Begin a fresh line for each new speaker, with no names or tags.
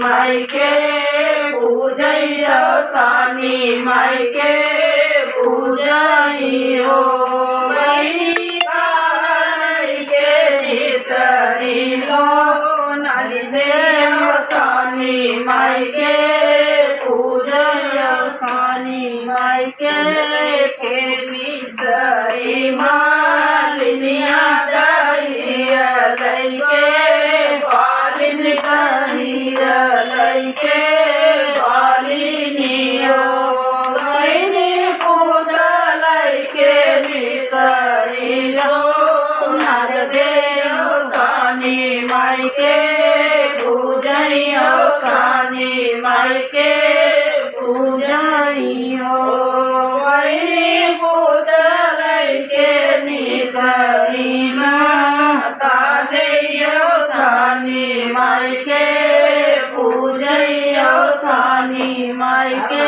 माई के पूजैया सानी माई के पूजई हो बहिनी भाई के जिसरी सोनाली देव सानी माई के पूजैया सानी माई के निसरी मालिनिया दरिया लैके बालिन दरिया लैके बालिनियो बहिनी पूजा लैके निसरी सोनार देव सानी माई के पूजैया सानी माई के पूजई हो बहिनी पूजा लैके निसरी माता देयो सानी माई के पूजैया सानी माई के